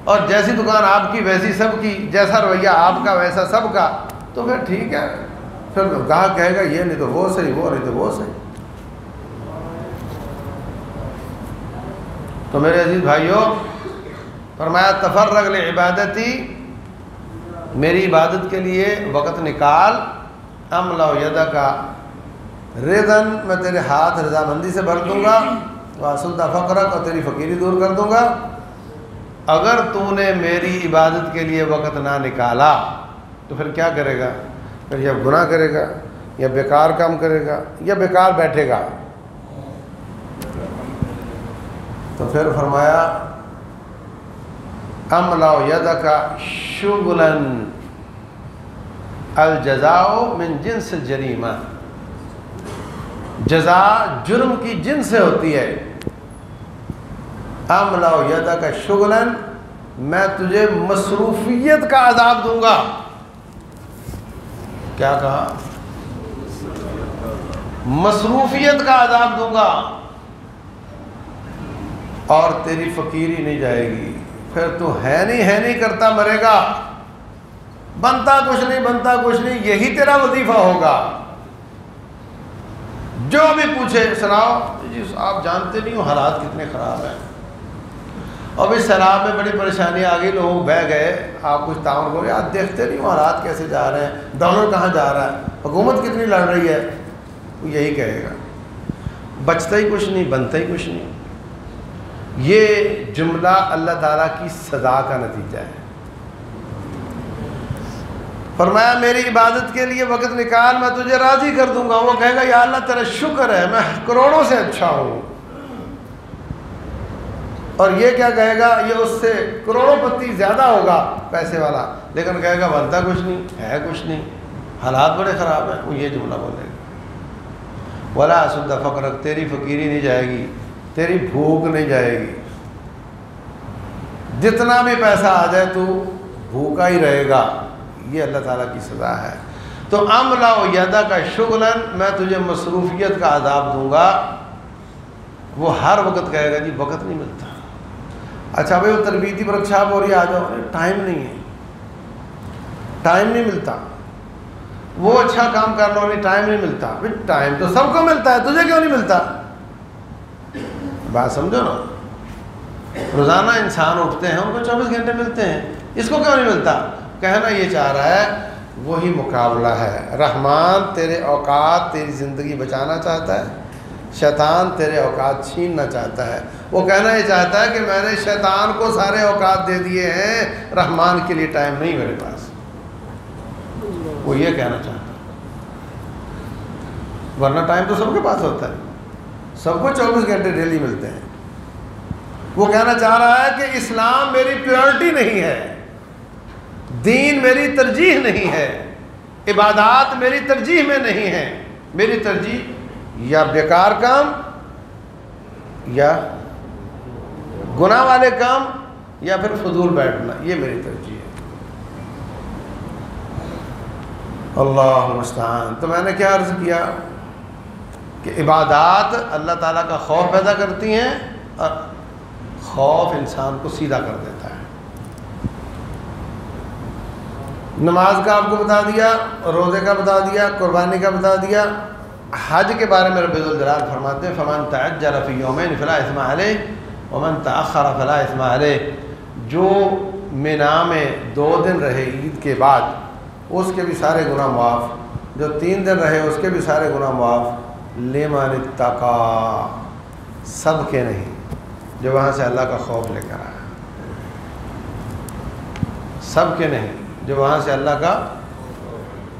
اور جیسی دکان آپ کی ویسی سب کی، جیسا رویہ آپ کا ویسا سب کا، تو پھر ٹھیک ہے، پھر گاہک کہے گا یہ نہیں تو وہ صحیح، وہ نہیں تو وہ صحیح۔ تو میرے عزیز بھائیوں، فرمایا تفرغ لعبادتی، میری عبادت کے لیے وقت نکال، املا یدک رضن، میں تیرے ہاتھ رضامندی سے بھر دوں گا، واسد فقرک، اور تیری فقیری دور کر دوں گا۔ اگر تو نے میری عبادت کے لیے وقت نہ نکالا تو پھر کیا کرے گا؟ پھر یا گناہ کرے گا یا بیکار کام کرے گا یا بیکار بیٹھے گا۔ تو پھر فرمایا املا یدک شغلا الجزاء من جنس الجریمہ، جزا جرم کی جنس سے ہوتی ہے۔ املا یدک شغلا، میں تجھے مصروفیت کا عذاب دوں گا۔ کیا کہا؟ مصروفیت کا عذاب دوں گا، اور تیری فقیری نہیں جائے گی۔ پھر تو ہے نہیں کرتا مرے گا، بنتا کچھ نہیں، یہی تیرا وظیفہ ہوگا۔ جو بھی پوچھے سناؤ جی، آپ جانتے نہیں ہو حالات کتنے خراب ہیں، اب اس سیلاب میں بڑی پریشانی آ گئی، لوگ بہ گئے، آپ کچھ تعاون کرو، آپ دیکھتے نہیں ہو حالات کیسے جا رہے ہیں، ڈالر کہاں جا رہا ہے، حکومت کتنی لڑ رہی ہے۔ وہ یہی کہے گا، بچتا ہی کچھ نہیں، بنتا ہی کچھ نہیں۔ یہ جملہ اللہ تعالیٰ کی سزا کا نتیجہ ہے۔ فرمایا میری عبادت کے لیے وقت نکال، میں تجھے راضی کر دوں گا۔ وہ کہے گا یا اللہ تیرا شکر ہے، میں کروڑوں سے اچھا ہوں۔ اور یہ کیا کہے گا؟ یہ اس سے کروڑوں پتی زیادہ ہوگا پیسے والا، لیکن کہے گا بنتا کچھ نہیں، ہے کچھ نہیں، حالات بڑے خراب ہیں۔ وہ یہ جملہ بولے گا، ولا اسد فقرک، تیری فقیری نہیں جائے گی، تیری بھوک نہیں جائے گی، جتنا بھی پیسہ آ جائے تو بھوکا ہی رہے گا۔ یہ اللہ تعالیٰ کی سزا ہے۔ تو املا یدک شغلا، میں تجھے مصروفیت کا عذاب دوں گا۔ وہ ہر وقت کہے گا جی وقت نہیں ملتا۔ اچھا بھائی وہ تربیتی ورکشاپ ہو رہی ہے، آ جاؤ، ٹائم نہیں ہے، ٹائم نہیں ملتا۔ وہ اچھا کام کر لو، نہیں ٹائم نہیں ملتا۔ بھائی ٹائم تو سب کو ملتا ہے، تجھے کیوں نہیں ملتا؟ بات سمجھو نا، روزانہ انسان اٹھتے ہیں، ان کو 24 گھنٹے ملتے ہیں، اس کو کیوں نہیں ملتا؟ کہنا یہ چاہ رہا ہے وہی مقابلہ ہے۔ رحمان تیرے اوقات، تیری زندگی بچانا چاہتا ہے، شیطان تیرے اوقات چھیننا چاہتا ہے۔ وہ کہنا یہ چاہتا ہے کہ میں نے شیطان کو سارے اوقات دے دیے ہیں، رحمان کے لیے ٹائم نہیں میرے پاس۔ وہ یہ کہنا چاہتا ہے، ورنہ ٹائم تو سب کے پاس ہوتا ہے، سب کو 24 گھنٹے ڈیلی ملتے ہیں۔ وہ کہنا چاہ رہا ہے کہ اسلام میری پریورٹی نہیں ہے، دین میری ترجیح نہیں ہے، عبادات میری ترجیح میں نہیں ہے۔ میری ترجیح یا بیکار کام یا گناہ والے کام یا پھر فضول بیٹھنا، یہ میری ترجیح ہے۔ اللہ المستعان۔ تو میں نے کیا عرض کیا کہ عبادات اللہ تعالیٰ کا خوف پیدا کرتی ہیں اور خوف انسان کو سیدھا کر دیتا ہے۔ نماز کا آپ کو بتا دیا، روزے کا بتا دیا، قربانی کا بتا دیا۔ حج کے بارے میں رب ذوالجلال فرماتے ہیں فمن تعجل فی یومین فلا اثم علیہ ومن تأخر فلا اثم علیہ، جو مینا میں 2 دن رہے عید کے بعد اس کے بھی سارے گناہ معاف، جو 3 دن رہے اس کے بھی سارے گناہ معاف، لمن اتقا، سب کے نہیں، جو وہاں سے اللہ کا خوف لے کر آیا، سب کے نہیں، جو وہاں سے اللہ کا،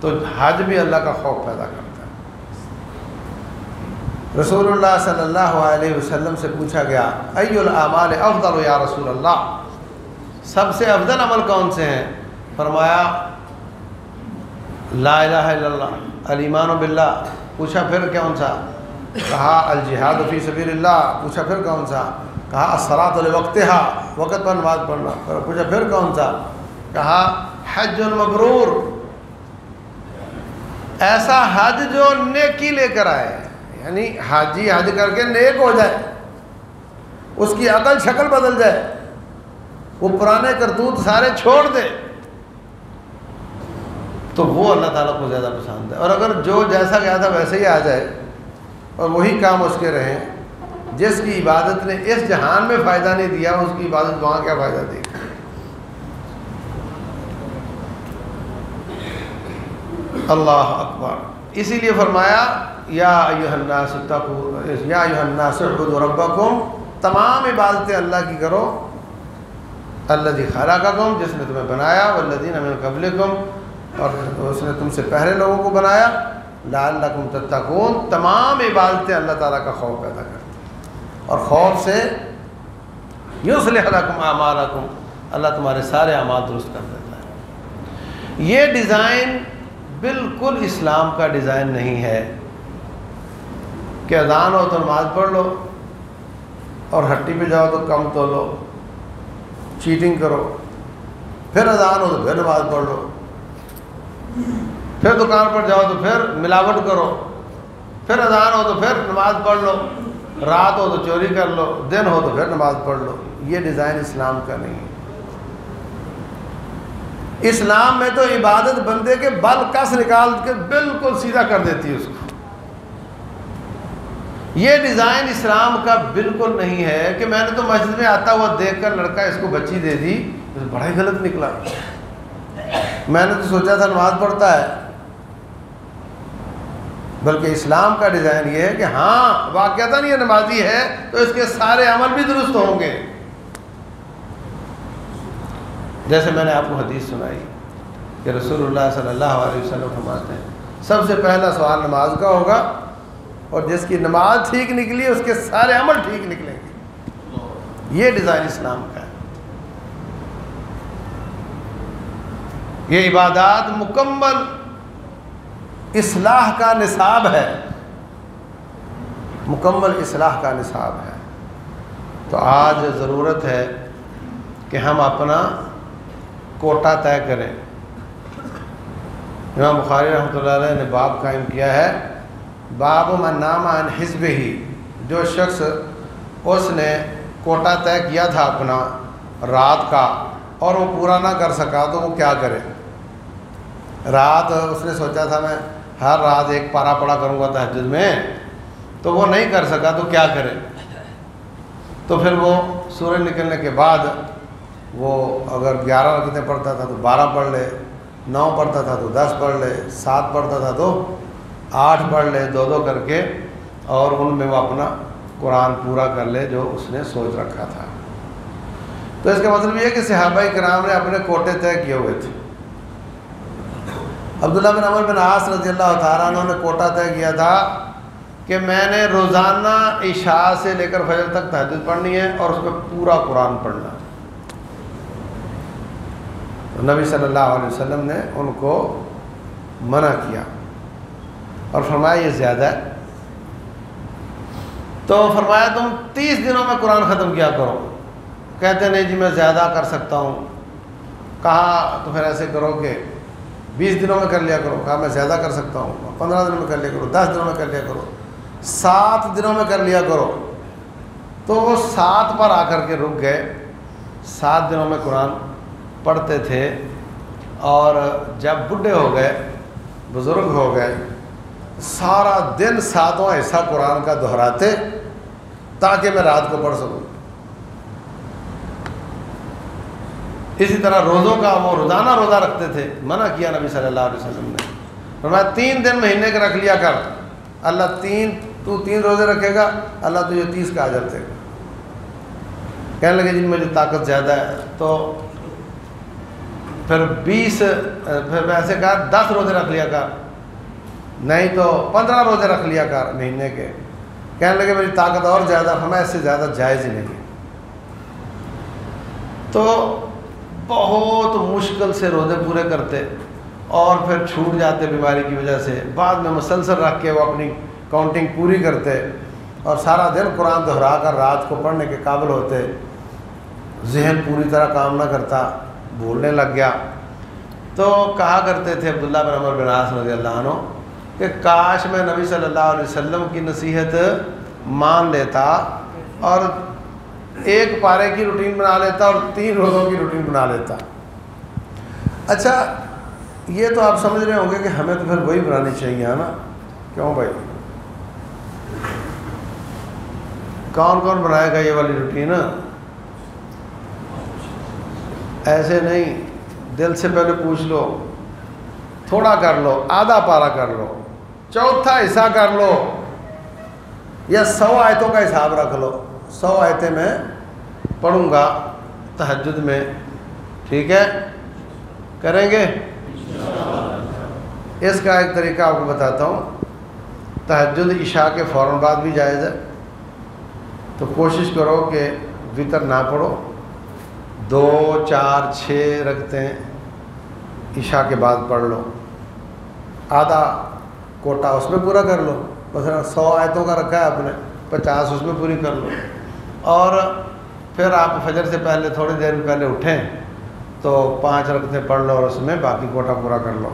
تو حج بھی اللہ کا خوف پیدا کرتا ہے۔ رسول اللہ صلی اللہ علیہ وسلم سے پوچھا گیا ای الاعمال افضل یا رسول اللہ، سب سے افضل عمل کون سے ہیں؟ فرمایا لا الہ الا اللہ، الایمان باللہ۔ پوچھا پھر کون سا؟ کہا الجہاد فی سبیل اللہ۔ پوچھا پھر کون سا؟ کہا الصلاۃ لوقتہا، وقت پر نماز پڑھنا۔ پوچھا پھر کون سا؟ کہا حج مبرور، ایسا حج جو نیکی لے کر آئے، یعنی حاجی حج کر کے نیک ہو جائے، اس کی عقل شکل بدل جائے، وہ پرانے کرتوت سارے چھوڑ دے، تو وہ اللہ تعالیٰ کو زیادہ پسند ہے۔ اور اگر جو جیسا گیا تھا ویسے ہی آ جائے اور وہی کام اس کے رہیں، جس کی عبادت نے اس جہان میں فائدہ نہیں دیا، اس کی عبادت وہاں کیا فائدہ دے گی؟ اللہ اکبر۔ اسی لیے فرمایا یا ایھا الناس اتقوا، یا ایھا الناس اعبدوا ربکم، تمام عبادتیں اللہ کی کرو، الذی خلقکم، جس نے تمہیں بنایا، والذین من قبلکم، اور اس نے تم سے پہلے لوگوں کو بنایا، لعلکم تتقون، تمام عبادتیں اللہ تعالیٰ کا خوف پیدا کرتی ہیں، اور خوف سے یصلح لکم اعمالکم، اللہ تمہارے سارے اعمال درست کر دیتا ہے۔ یہ ڈیزائن بالکل اسلام کا ڈیزائن نہیں ہے کہ اذان ہو تو نماز پڑھ لو اور ہٹی پہ جاؤ تو کم تو لو، چیٹنگ کرو، پھر اذان ہو تو پھر نماز پڑھ لو، پھر دکان پر جاؤ تو پھر ملاوٹ کرو، پھر اذان ہو تو پھر نماز پڑھ لو، رات ہو تو چوری کر لو، دن ہو تو پھر نماز پڑھ لو۔ یہ ڈیزائن اسلام کا نہیں ہے۔ اسلام میں تو عبادت بندے کے بل کس نکال کے بالکل سیدھا کر دیتی ہے اس کو۔ یہ ڈیزائن اسلام کا بالکل نہیں ہے کہ میں نے تو مسجد میں آتا ہوا دیکھ کر لڑکا اس کو بچی دے دی، بڑا ہی غلط نکلا، میں نے تو سوچا تھا نماز پڑھتا ہے۔ بلکہ اسلام کا ڈیزائن یہ ہے کہ ہاں واقعتاً یہ نمازی ہے تو اس کے سارے عمل بھی درست ہوں گے۔ جیسے میں نے آپ کو حدیث سنائی کہ رسول اللہ صلی اللہ علیہ وسلم فرماتے ہیں سب سے پہلا سوال نماز کا ہوگا، اور جس کی نماز ٹھیک نکلی اس کے سارے عمل ٹھیک نکلیں گے۔ یہ ڈیزائن اسلام کا ہے۔ یہ عبادات مکمل اصلاح کا نصاب ہے، مکمل اصلاح کا نصاب ہے۔ تو آج ضرورت ہے کہ ہم اپنا کوٹا طے کریں۔ امام بخاری رحمۃ اللہ علیہ نے باب قائم کیا ہے، باب من نام عن حزبہ، جو شخص اس نے کوٹا طے کیا تھا اپنا رات کا اور وہ پورا نہ کر سکا تو وہ کیا کرے؟ رات اس نے سوچا تھا میں ہر رات 1 پارہ پڑھا کروں گا تہجد میں، تو وہ نہیں کر سکا تو کیا کرے؟ تو پھر وہ سورج نکلنے کے بعد وہ اگر 11 رکعتیں پڑھتا تھا تو 12 پڑھ لے، 9 پڑھتا تھا تو 10 پڑھ لے، 7 پڑھتا تھا تو 8 پڑھ لے، 2 کر کے، اور ان میں وہ اپنا قرآن پورا کر لے جو اس نے سوچ رکھا تھا۔ تو اس کا مطلب یہ ہے کہ صحابہ کرام نے اپنے کوٹے طے کیے ہوئے تھے۔ عبداللہ بن عمر بن عاص رضی اللہ تعالیٰ عنہ نے کوٹا طے کیا تھا کہ میں نے روزانہ عشاء سے لے کر فجر تک تہجد پڑھنی ہے اور اس میں پورا قرآن پڑھنا ہے۔ نبی صلی اللہ علیہ وسلم نے ان کو منع کیا اور فرمایا یہ زیادہ ہے۔ تو فرمایا تم 30 دنوں میں قرآن ختم کیا کرو. کہتے نہیں جی میں زیادہ کر سکتا ہوں. کہا تو پھر ایسے کرو کہ 20 دنوں میں کر لیا کرو. کہا میں زیادہ کر سکتا ہوں, 15 دنوں میں کر لیا کرو, 10 دنوں میں کر لیا کرو, 7 دنوں میں کر لیا کرو. تو وہ 7 پر آ کر کے رک گئے. 7 دنوں میں قرآن پڑھتے تھے. اور جب بڈھے ہو گئے, بزرگ ہو گئے, سارا دن 7واں حصہ قرآن کا دہراتے تاکہ میں رات کو پڑھ سکوں. اسی طرح روزوں کا وہ روزانہ روزہ رکھتے تھے. منع کیا نبی صلی اللہ علیہ وسلم نے. فرمایا 3 دن مہینے کا رکھ لیا کر. اللہ 3 روزے رکھے گا, اللہ تجھے 30 کا اجر دے گا. کہنے لگے جن میں جو طاقت زیادہ ہے تو پھر 20 پھر میں ایسے کہا 10 روزے رکھ لیا کر, نہیں تو 15 روزے رکھ لیا کر مہینے کے. کہنے لگے میری طاقت اور زیادہ. فرمایا اس سے زیادہ جائز ہی نہیں. تو بہت مشکل سے روزے پورے کرتے اور پھر چھوٹ جاتے بیماری کی وجہ سے. بعد میں مسلسل رکھ کے وہ اپنی کاؤنٹنگ پوری کرتے اور سارا دن قرآن دہرا کر رات کو پڑھنے کے قابل ہوتے. ذہن پوری طرح کام نہ کرتا, بھولنے لگ گیا. تو کہا کرتے تھے عبداللہ بن عمر بن عاص رضی اللہ عنہ کہ کاش میں نبی صلی اللہ علیہ وسلم کی نصیحت مان لیتا اور 1 پارے کی روٹین بنا لیتا اور 3 روزوں کی روٹین بنا لیتا. اچھا یہ تو آپ سمجھ رہے ہوں گے کہ ہمیں تو پھر وہی بنانی چاہیے ہے نا. کیوں بھائی, کون کون بنائے گا یہ والی روٹین؟ ایسے نہیں, دل سے پہلے پوچھ لو, تھوڑا کر لو, آدھا پارا کر لو, 1/4 حصہ کر لو, یا 100 آیتوں کا حساب رکھ لو. 100 آیتیں میں پڑھوں گا تہجد میں, ٹھیک ہے, کریں گے. اس کا ایک طریقہ آپ کو بتاتا ہوں. تہجد عشاء کے فوراً بعد بھی جائز ہے, تو کوشش کرو کہ وتر نہ پڑھو, 2 4 6 رکھتے ہیں عشاء کے بعد پڑھ لو. آدھا کوٹا اس میں پورا کر لو. مثلا 100 آیتوں کا رکھا ہے آپ نے, 50 اس میں پوری کر لو. اور پھر آپ فجر سے پہلے تھوڑی دیر پہلے اٹھیں تو 5 رکعتیں پڑھ لو اور اس میں باقی کوٹا پورا کر لو.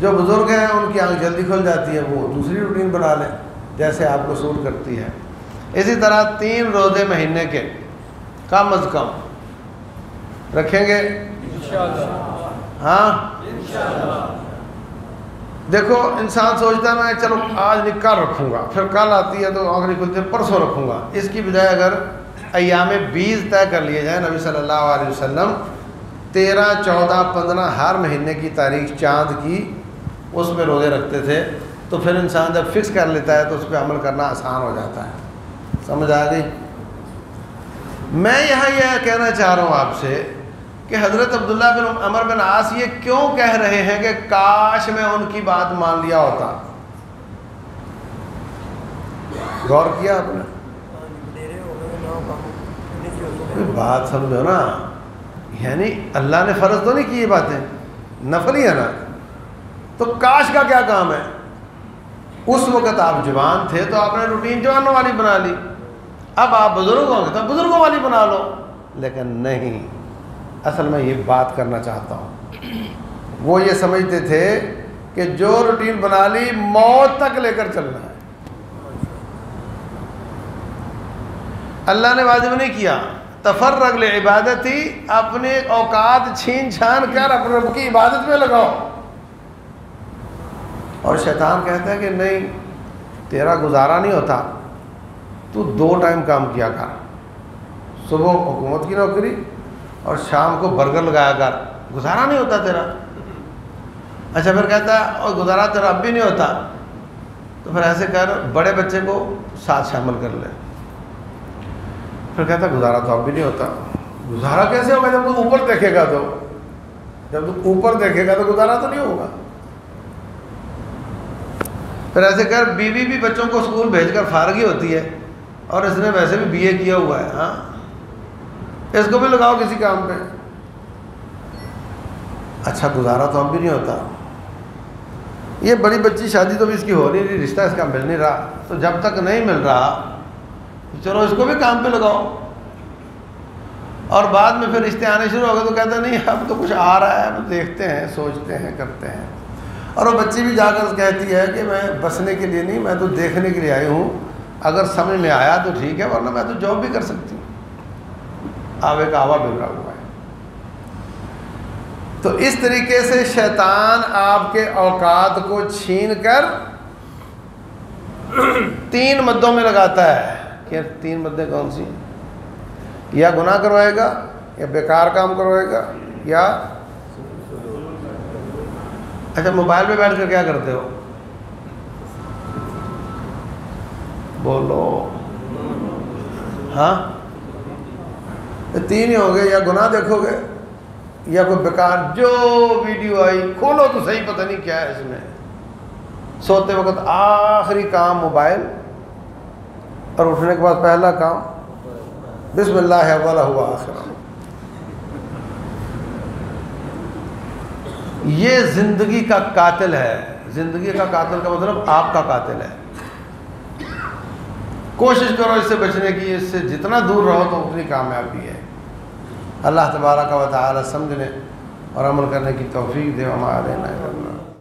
جو بزرگ ہیں ان کی آنکھ جلدی کھل جاتی ہے, وہ دوسری روٹین بنا لیں جیسے آپ کو سوٹ کرتی ہے. اسی طرح 3 روزے مہینے کے کم از کم رکھیں گے انشاءاللہ. ہاں انشاءاللہ. دیکھو انسان سوچتا ہے میں چلو آج نہیں کل رکھوں گا, پھر کل آتی ہے تو آنکھ نہیں کھلتی پرسوں رکھوں گا. اس کی بجائے اگر ایام 20 طے کر لیے جائیں, نبی صلی اللہ علیہ وسلم 13 14 15 ہر مہینے کی تاریخ چاند کی اس پہ روزے رکھتے تھے, تو پھر انسان جب فکس کر لیتا ہے تو اس پہ عمل کرنا آسان ہو جاتا ہے. سمجھ آ گئی؟ میں یہاں یہ کہنا چاہ رہا ہوں آپ سے کہ حضرت عبداللہ بن عمر بن عاص یہ کیوں کہہ رہے ہیں کہ کاش میں ان کی بات مان لیا ہوتا. غور کیا آپ نے؟ بات سمجھو نا, یعنی اللہ نے فرض تو نہیں کی یہ باتیں, نفل ہی ہے نا. تو کاش کا کیا کام ہے؟ اس وقت آپ جوان تھے تو آپ نے روٹین جوانوں والی بنا لی, اب آپ بزرگ ہوں گے تو بزرگوں والی بنا لو. لیکن نہیں, اصل میں یہ بات کرنا چاہتا ہوں. وہ یہ سمجھتے تھے کہ جو روٹین بنا لی موت تک لے کر چلنا ہے. اللہ نے واجب نہیں کیا تفرغ لعبادتی, اپنے اوقات چھین چھان کر اپنے رب کی عبادت میں لگاؤ. اور شیطان کہتا ہے کہ نہیں تیرا گزارا نہیں ہوتا, تو 2 ٹائم کام کیا کر, صبح حکومت کی نوکری اور شام کو برگر لگایا کر, گزارا نہیں ہوتا تیرا. اچھا پھر کہتا ہے اور گزارا تیرا اب بھی نہیں ہوتا, تو پھر ایسے کر بڑے بچے کو ساتھ شامل کر لے. پھر کہتا ہے گزارا تو اب بھی نہیں ہوتا. گزارا کیسے ہوگا جب تو اوپر دیکھے گا, تو جب تو اوپر دیکھے گا تو گزارا تو نہیں ہوگا. پھر ایسے کر بیوی بھی بچوں کو اسکول بھیج کر فارغی ہوتی ہے اور اس نے ویسے بھی BA کیا ہوا ہے, ہاں اس کو بھی لگاؤ کسی کام پہ. اچھا گزارا تو اب بھی نہیں ہوتا. یہ بڑی بچی شادی تو بھی اس کی ہو نہیں رہی, رشتہ اس کا مل نہیں رہا, تو جب تک نہیں مل رہا چلو اس کو بھی کام پہ لگاؤ، اور بعد میں پھر رشتے آنے شروع ہو گئے تو کہتا نہیں اب تو کچھ آ رہا ہے، اب دیکھتے ہیں، سوچتے ہیں، کرتے ہیں۔ اور وہ بچی بھی جا کر کہتی ہے کہ میں بسنے کے لیے نہیں، میں تو دیکھنے کے لیے آئی ہوں، اگر سمجھ میں آیا تو ٹھیک ہے، ورنہ میں تو جاب بھی کر سکتی ہوں۔ آوے کا آوا بگڑا ہوا ہے۔ تو اس طریقے سے شیطان آپ کے اوقات کو چھین کر 3 مدوں میں لگاتا ہے کہ 3 مدیں کون سی؟ یا گناہ کروائے گا، یا بیکار کام کروائے گا، یا اچھا موبائل پہ بیٹھ کر کیا کرتے ہو؟ بولو، ہاں؟ یہ 3 ہی ہو گئے، یا گناہ دیکھو گے، یا کوئی بیکار جو ویڈیو آئی کھولو تو صحیح، پتہ نہیں کیا ہے اس میں۔ سوتے وقت آخری کام موبائل، اور اٹھنے کے بعد پہلا کام بسم اللہ اولہ ہوا آخرہ۔ یہ زندگی کا قاتل ہے۔ زندگی کا قاتل کا مطلب آپ کا قاتل ہے۔ کوشش کرو اس سے بچنے کی، اس سے جتنا دور رہو تو اتنی کامیابی ہے۔ اللہ تبارک و تعالی سمجھنے اور عمل کرنے کی توفیق دے۔ وما علینا الا البلاغ۔